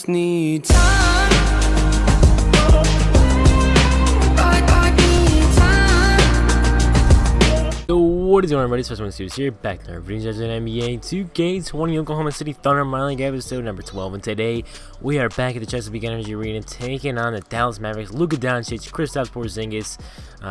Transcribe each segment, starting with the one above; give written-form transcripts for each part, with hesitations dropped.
just need time. So what is going on, everybody? It's FreshMode Studios here, back in our videos in NBA 2K20 Oklahoma City Thunder MyLeague episode number 12. And today, we are back at the Chesapeake Energy Arena, taking on the Dallas Mavericks. Luka Doncic, Kristaps Porzingis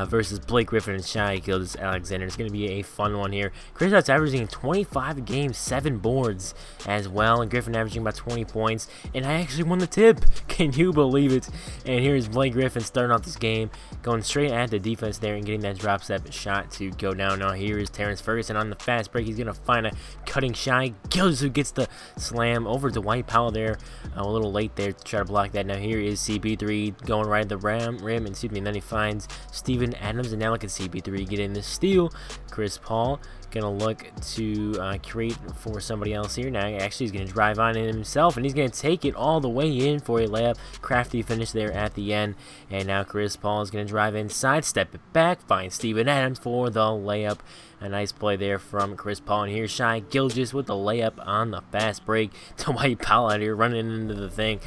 versus Blake Griffin and Shai Gilgeous-Alexander. It's going to be a fun one here. Kristaps averaging 25 games, 7 boards as well, and Griffin averaging about 20 points. And I actually won the tip. Can you believe it? And here's Blake Griffin starting off this game, going straight at the defense there and getting that drop step shot to go down. Now here is Terrence Ferguson on the fast break. He's going to find a cutting Shai Gilgeous, who gets the slam over to Dwight Powell there. A little late there to try to block that. Now here is CP3 going right at the rim, and then he finds Steven Adams, and now look at CP3 getting the steal. Chris Paul gonna look to create for somebody else here. Now actually he's gonna drive on in himself, and he's gonna take it all the way in for a layup. Crafty finish there at the end, and now Chris Paul is gonna drive inside, step it back, find Steven Adams for the layup. A nice play there from Chris Paul, and here's Shai Gilgeous with the layup on the fast break. Dwight Powell out here running into the thing.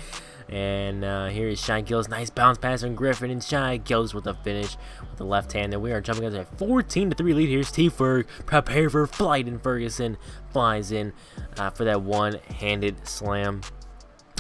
And here is Shai Gilgeous, nice bounce pass from Griffin, and Shai Gilgeous with the finish with the left hand. And we are jumping out to a 14-3 lead. Here's T-Ferg, prepare for flight, and Ferguson flies in for that one-handed slam.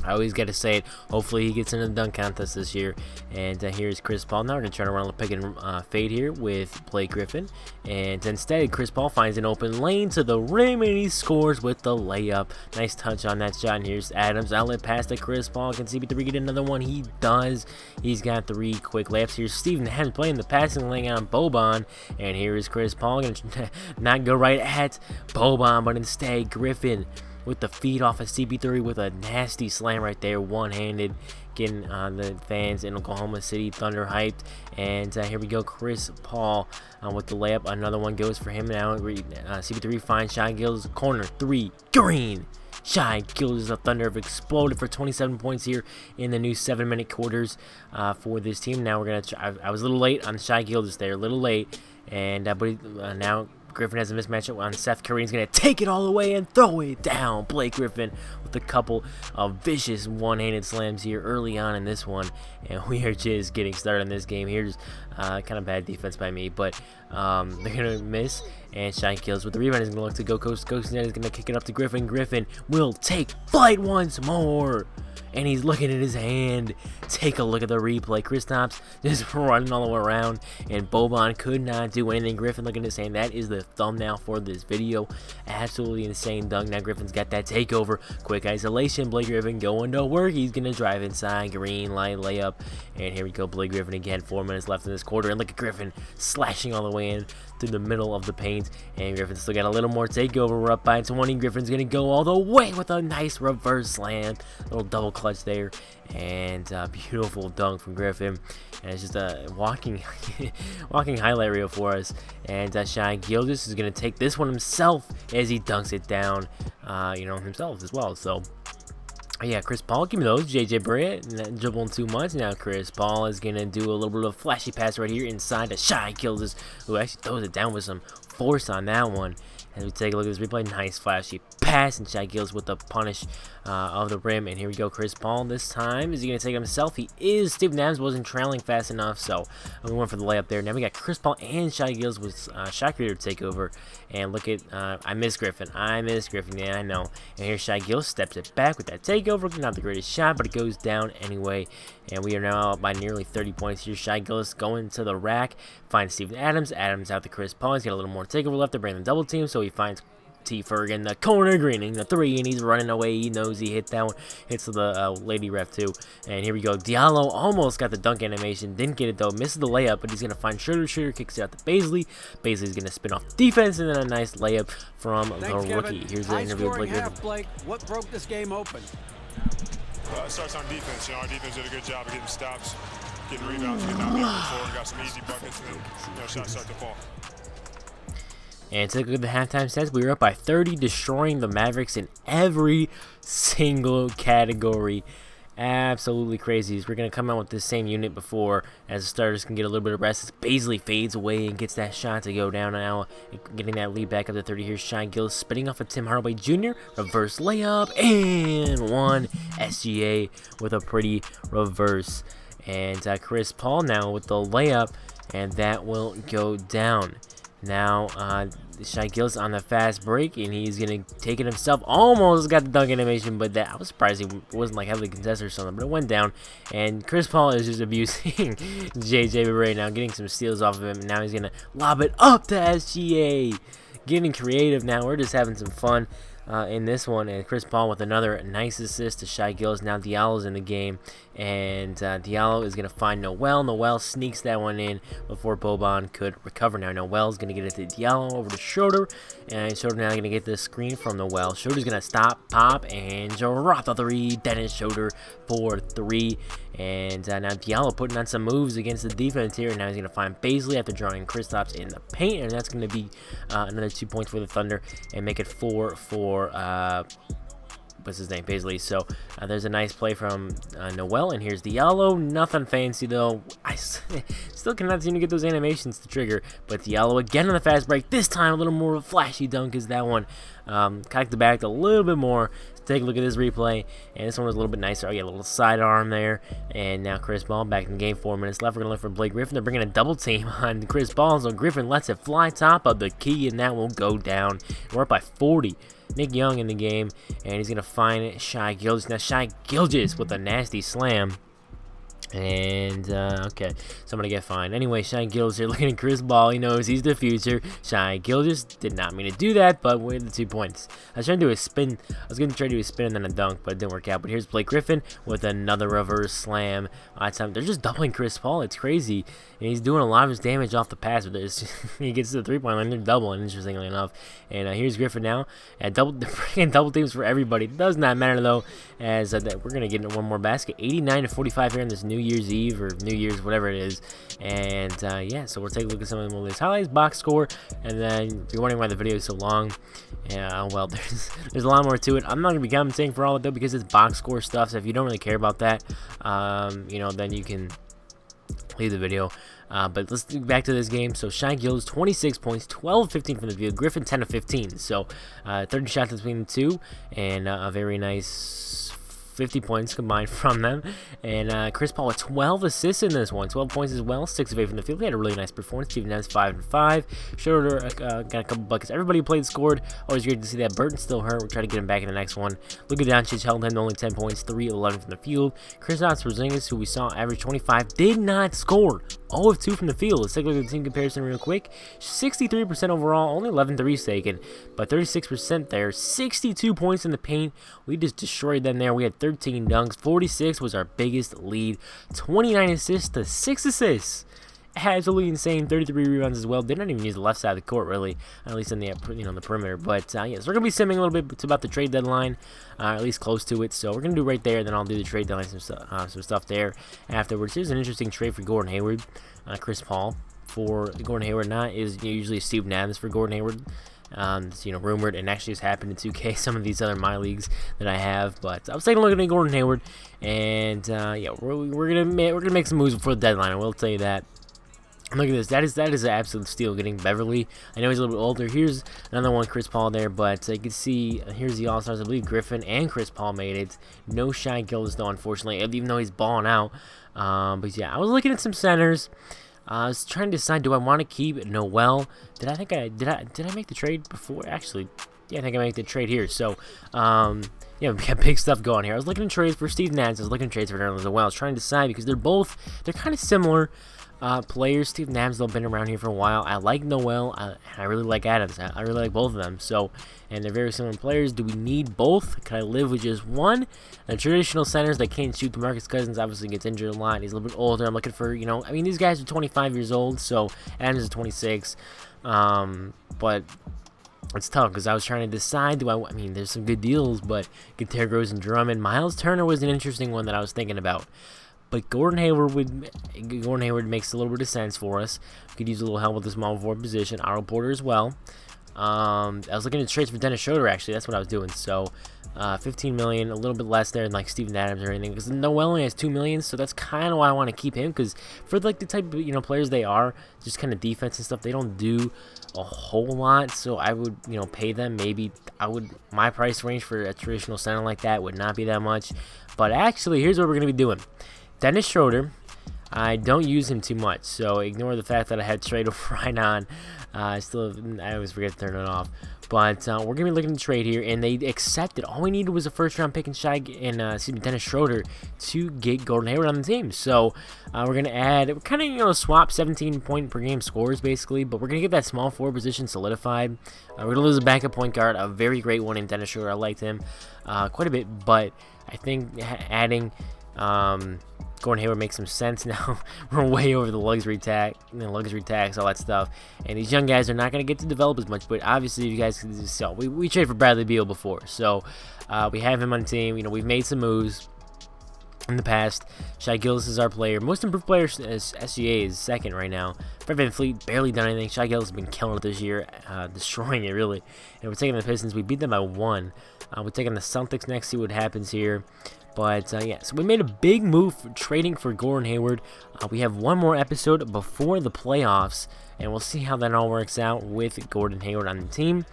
I always got to say it. Hopefully he gets into the dunk contest this year. And here's Chris Paul. Now we're going to try to run a pick and fade here with Blake Griffin. And instead, Chris Paul finds an open lane to the rim, and he scores with the layup. Nice touch on that shot. And here's Adams. Outlet pass to Chris Paul. Can CP3 get another one? He does. He's got 3 quick layups. Here's Steven Adams playing the passing lane on Boban. And here is Chris Paul. Going to not go right at Boban, but instead Griffin with the feed off of CP3 with a nasty slam right there, one-handed, getting the fans in Oklahoma City Thunder hyped. And here we go, Chris Paul with the layup. Another one goes for him now. CP3 finds Shai Gilgeous, corner 3, green. Shai Gilgeous, the Thunder have exploded for 27 points here in the new 7-minute quarters for this team. Now we're gonna try. I was a little late on Shai Gilgeous there, a little late, and but now Griffin has a mismatch on Seth Curry. He's going to take it all the way and throw it down. Blake Griffin with a couple of vicious one-handed slams here early on in this one. And we are just getting started in this game. Here's kind of bad defense by me, but they're going to miss. And Shai Gilgeous with the rebound is going to look to go coast to coast. And is going to kick it up to Griffin. Griffin will take flight once more. And he's looking at his hand. Take a look at the replay. Kristaps just running all the way around, and Boban could not do anything. Griffin looking at his hand. That is the thumbnail for this video. Absolutely insane dunk. Now Griffin's got that takeover. Quick isolation. Blake Griffin going to work. He's going to drive inside. Green light layup. And here we go. Blake Griffin again. 4 minutes left in this quarter. And look at Griffin slashing all the way in through the middle of the paint. And Griffin still got a little more takeover. We're up by 20. Griffin's going to go all the way with a nice reverse slam. Little double clutch there. And beautiful dunk from Griffin. And it's just a walking highlight reel for us. And Shai Gilgeous is going to take this one himself as he dunks it down, himself as well. So yeah, Chris Paul, give me those. JJ Barrett, not dribbling too much. Now Chris Paul is going to do a little bit of a flashy pass right here inside to Shai Gilgeous, who actually throws it down with some force on that one. As we take a look at this replay, nice flashy pass, and Shai Gilgeous with the punish of the rim. And here we go, Chris Paul this time. Is he going to take it himself? He is. Steven Adams wasn't trailing fast enough, so we went for the layup there. Now we got Chris Paul and Shai Gilgeous with shot creator takeover. And look at, I miss Griffin. Yeah, I know. And here Shai Gilgeous steps it back with that takeover. Not the greatest shot, but it goes down anyway. And we are now up by nearly 30 points here. Shai Gilgeous going to the rack. Finds Steven Adams. Adams out to Chris Paul. He's got a little more takeover left to bring the double team, so he finds T-Ferg in the corner, greening the 3, and he's running away. He knows he hit that one. Hits the lady ref too. And here we go. Diallo almost got the dunk animation. Didn't get it though. Misses the layup, but he's going to find Schroeder. Kicks it out to Baisley. Baisley's going to spin off defense, and then a nice layup from the rookie. Here's the interview with Blake Griffin. Blake, what broke this game open? It starts on defense. Our defense did a good job of getting stops, getting rebounds, getting out there before, got some easy buckets, and then shots start to fall. And take a look at the halftime stats. We were up by 30, destroying the Mavericks in every single category. absolutely crazy. We're going to come out with this same unit before, as the starters can get a little bit of rest. As Baisley fades away and gets that shot to go down now, getting that lead back up to 30. Here's Shai Gilgeous spinning off of Tim Hardaway Jr. Reverse layup, and one. SGA with a pretty reverse. And Chris Paul now with the layup, and that will go down. Now, Shai Gilgeous on the fast break, and he's going to take it himself. Almost got the dunk animation, but I was surprised he wasn't like heavily contested or something, but it went down. And Chris Paul is just abusing JJ right now, getting some steals off of him. And now he's going to lob it up to SGA. Getting creative now. We're just having some fun in this one. And Chris Paul with another nice assist to Shai Gilgeous. Now Diallo's in the game, and Diallo is going to find Noel. Noel sneaks that one in before Boban could recover. Now Noel's going to get it to Diallo over to Schroeder, and Schroeder now going to get the screen from Noel. Schroeder's going to stop, pop, and drop the three. Dennis Schroeder for 3. And now Diallo putting on some moves against the defense here. Now he's going to find Baisley after drawing Kristaps in the paint, and that's going to be another 2 points for the Thunder and make it 4 for what's his name, Baisley. So there's a nice play from Noel, and here's Diallo. Nothing fancy though. I still cannot seem to get those animations to trigger, but Diallo again on the fast break. This time a little more of a flashy dunk as that one cocked the back a little bit more. Take a look at this replay, and this one was a little bit nicer. Oh yeah, a little sidearm there, and now Chris Paul back in the game. 4 minutes left. We're gonna look for Blake Griffin. They're bringing a double team on Chris Paul, so Griffin lets it fly top of the key, and that will go down. We're up by 40. Nick Young in the game, and he's gonna find Shai Gilgeous. Now Shai Gilgeous with a nasty slam. And okay, so I'm gonna get fined. Anyway, Shai Gilgeous here looking at Chris Paul. He knows he's the future. Shai Gilgeous did not mean to do that, but we're the 2 points. I was trying to do a spin. I was gonna try to do a spin and then a dunk, but it didn't work out. But here's Blake Griffin with another reverse slam. They're just doubling Chris Paul. It's crazy, and he's doing a lot of his damage off the pass. But he gets to the 3-point line, they're doubling, interestingly enough. And here's Griffin now at double teams for everybody. It does not matter though, as we're gonna get one more basket. 89-45 here in this New Year's Eve or New Year's, whatever it is. And yeah, so we'll take a look at some of the latest highlights, box score, and then if you're wondering why the video is so long, yeah, well, there's a lot more to it. I'm not gonna be commenting for all of it though, because it's box score stuff. So if you don't really care about that, you know, then you can leave the video. But let's get back to this game. So Shai Gilgeous 26 points, 12-15 from the field. Griffin 10-15. So 30 shots between the two, and a very nice 50 points combined from them. And Chris Paul with 12 assists in this one, 12 points as well, 6 of 8 from the field. He had a really nice performance. Steven Adams 5-5. Schroeder got a couple buckets. Everybody who played scored. Always great to see that. Burton's still hurt. We'll try to get him back in the next one. Luka Doncic held him to only 10 points, 3-11 from the field. Kristaps Porzingis, who we saw average 25, did not score. 0 of 2 from the field. Let's take a look at the team comparison real quick. 63% overall, only 11 threes taken, but 36% there. 62 points in the paint. We just destroyed them there. We had 13 dunks. 46 was our biggest lead. 29 assists to 6 assists. Absolutely insane. 33 rebounds as well. Did not even use the left side of the court really, at least in the the perimeter. But yeah, so we're gonna be simming a little bit about the trade deadline, at least close to it. So we're gonna do right there. Then I'll do the trade deadline, some stuff there afterwards. Here's an interesting trade for Gordon Hayward, Chris Paul for Gordon Hayward. Not is usually Steven Adams for Gordon Hayward. It's, rumored, and actually has happened in 2K, some of these other my leagues that I have. But I was taking a look at Gordon Hayward, and yeah, we're gonna make some moves before the deadline. I will tell you that. Look at this. That is an absolute steal, getting Beverly. I know he's a little bit older. Here's another one, Chris Paul there, but you can see here's the All-Stars. I believe Griffin and Chris Paul made it. No Shai Gilgeous though, unfortunately, even though he's balling out. But yeah, I was looking at some centers. I was trying to decide, do I want to keep Noel? Did I make the trade before? Actually, yeah, I think I made the trade here. So, yeah, we got big stuff going here. I was looking at trades for Steven Adams. I was looking at trades for Nerlens as well. I was trying to decide because they're kind of similar players. Steven Adams, they've been around here for a while. I like Noel. I really like Adams. I really like both of them. So, and they're very similar players. Do we need both? Can I live with just one? The traditional centers that can't shoot. DeMarcus Cousins obviously gets injured a lot. He's a little bit older. I'm looking for, I mean, these guys are 25 years old. So Adams is 26. But it's tough because I was trying to decide. I mean, there's some good deals, but Gutierrez Rose and Drummond. Miles Turner was an interesting one that I was thinking about. But Gordon Hayward makes a little bit of sense for us. We could use a little help with the small forward position. Otto Porter as well. I was looking at trades for Dennis Schroeder, actually. That's what I was doing. So 15 million, a little bit less there than like Steven Adams or anything, because Noel only has 2 million, so that's kind of why I want to keep him, because for like the type of players they are, just kind of defense and stuff, they don't do a whole lot. So I would pay them. Maybe my price range for a traditional center like that would not be that much. But actually, here's what we're gonna be doing. Dennis Schroeder, I don't use him too much, so ignore the fact that I had trade right on. I always forget to turn it off. But we're gonna be looking to trade here, and they accepted. All we needed was a first-round pick and Dennis Schroeder to get Gordon Hayward on the team. So we're gonna add, swap 17 point per game scores basically, but we're gonna get that small forward position solidified. We're gonna lose a backup point guard, a very great one in Dennis Schroeder. I liked him quite a bit, but I think adding Gordon Hayward makes some sense now. We're way over the luxury tax, all that stuff, and these young guys are not going to get to develop as much. But obviously, you guys can just tell, we traded for Bradley Beal before, so we have him on the team. We've made some moves in the past. Shai Gilgeous is our player. Most improved player is SGA is second right now. Fred VanVleet barely done anything. Shai Gilgeous has been killing it this year, destroying it really. And we're taking the Pistons. We beat them by 1. We're taking the Celtics next. See what happens here. But yeah, so we made a big move for trading for Gordon Hayward. We have one more episode before the playoffs, and we'll see how that all works out with Gordon Hayward on the team.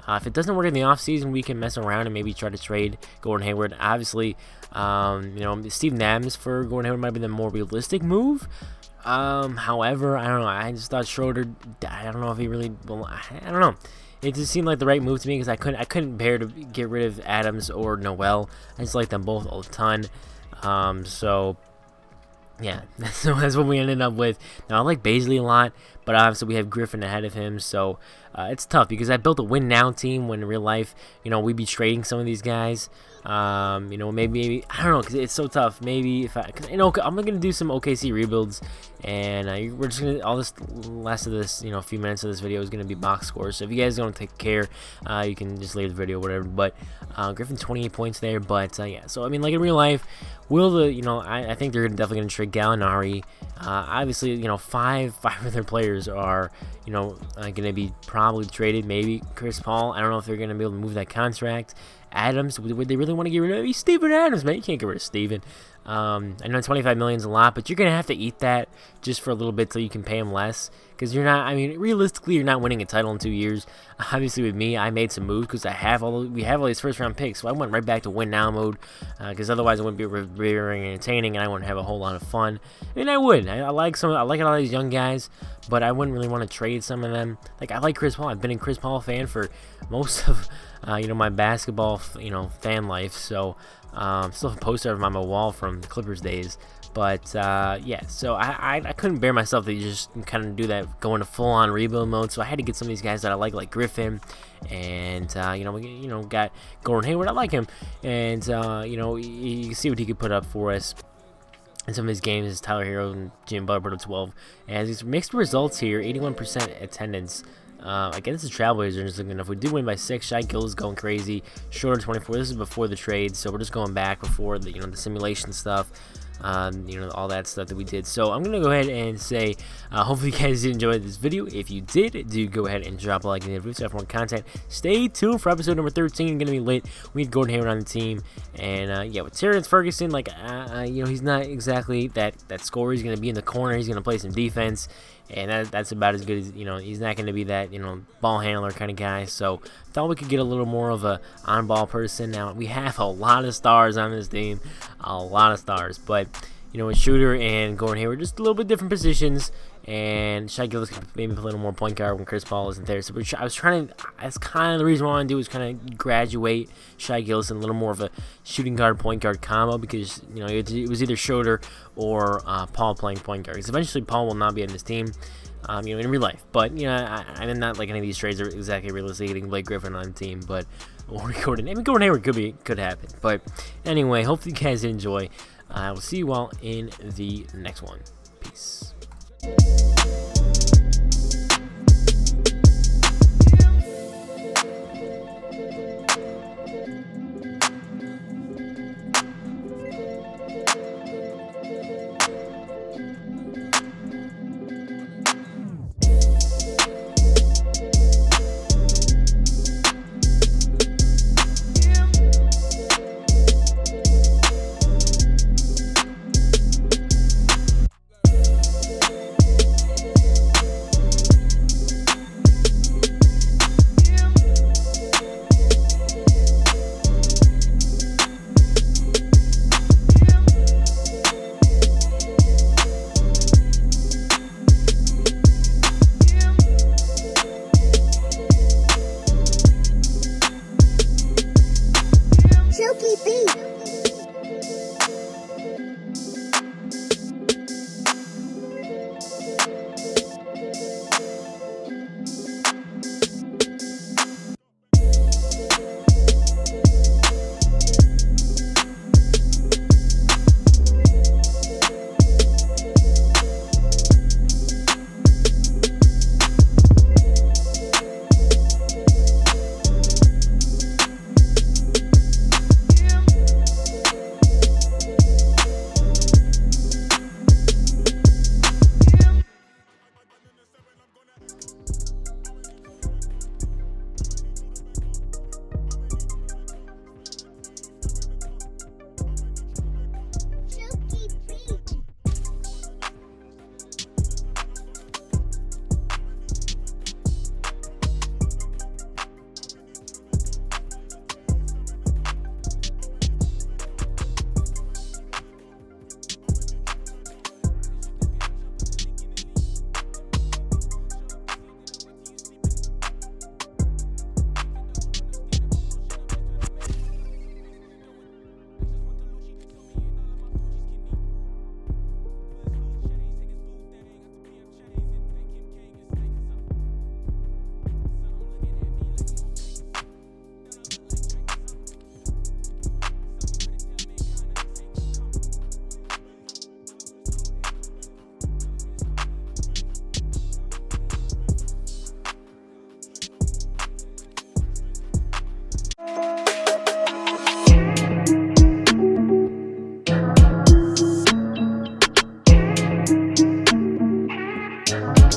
If it doesn't work in the offseason, we can mess around and maybe try to trade Gordon Hayward. Obviously, Steven Adams for Gordon Hayward might be the more realistic move. However, I don't know. I just thought Schroeder, I don't know if he really, I don't know. It just seemed like the right move to me, because I couldn't bear to get rid of Adams or Noel. I just like them both a ton. So yeah, that's what we ended up with. Now I like Bazley a lot, but obviously we have Griffin ahead of him, so it's tough, because I built a win now team when in real life, we'd be trading some of these guys. Maybe I don't know, because it's so tough. Maybe if I'm gonna do some OKC rebuilds, and we're just gonna last of this, a few minutes of this video is gonna be box scores. So if you guys don't take care, you can just leave the video, whatever. But Griffin 28 points there. But yeah, so I mean, like in real life, I think they're definitely gonna trade Gallinari. Obviously, 5 of their players are gonna be probably traded. Maybe Chris Paul. I don't know if they're gonna be able to move that contract. Adams, would they really want to get rid of Steven Adams, man? You can't get rid of Steven. I know 25 million is a lot, but you're going to have to eat that just for a little bit so you can pay him less, because you're not, realistically, you're not winning a title in 2 years. Obviously, with me, I made some moves because we have all these first-round picks, so I went right back to win-now mode, because otherwise it wouldn't be very entertaining, and I wouldn't have a whole lot of fun. I would. I like a lot of these young guys, but I wouldn't really want to trade some of them. Like, I like Chris Paul. I've been a Chris Paul fan for most of my basketball fan life, so still have a poster of him on my wall from the Clippers days. But yeah, so I couldn't bear myself to just kind of do that, go into full-on rebuild mode. So I had to get some of these guys that I like Griffin, and we got Gordon Hayward. I like him, and you can see what he could put up for us in some of his games. Is Tyler Hero and Jim Butler 12, and these mixed results here. 81% attendance. Against the Trailblazers, if we do win by 6, Shai Gilgeous is going crazy. Schroeder 24. This is before the trade, so we're just going back before the the simulation stuff. All that stuff that we did. So I'm gonna go ahead and say, hopefully you guys did enjoy this video. If you did, do go ahead and drop a like and if you have more content. Stay tuned for episode number 13. Gonna be lit. We need Gordon Hayward on the team, and yeah, with Terrence Ferguson, he's not exactly that scorer. He's gonna be in the corner. He's gonna play some defense. And that's about as good as, he's not going to be that, ball handler kind of guy. So, thought we could get a little more of a on-ball person. Now, we have a lot of stars on this team. A lot of stars. But, with Shooter and Gordon Hayward, just a little bit different positions. And Shai Gilgeous could maybe play a little more point guard when Chris Paul isn't there. So, that's kind of the reason why I want to do is kind of graduate Shai Gilgeous in a little more of a shooting guard, point guard combo. Because, it was either Schroeder or Paul playing point guard. Because eventually Paul will not be on this team, in real life. But, I'm not like any of these trades are exactly realistic getting Blake Griffin on the team. But, Gordon Hayward could happen. But, anyway, hopefully you guys enjoy. I will see you all in the next one. Peace.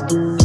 Peace.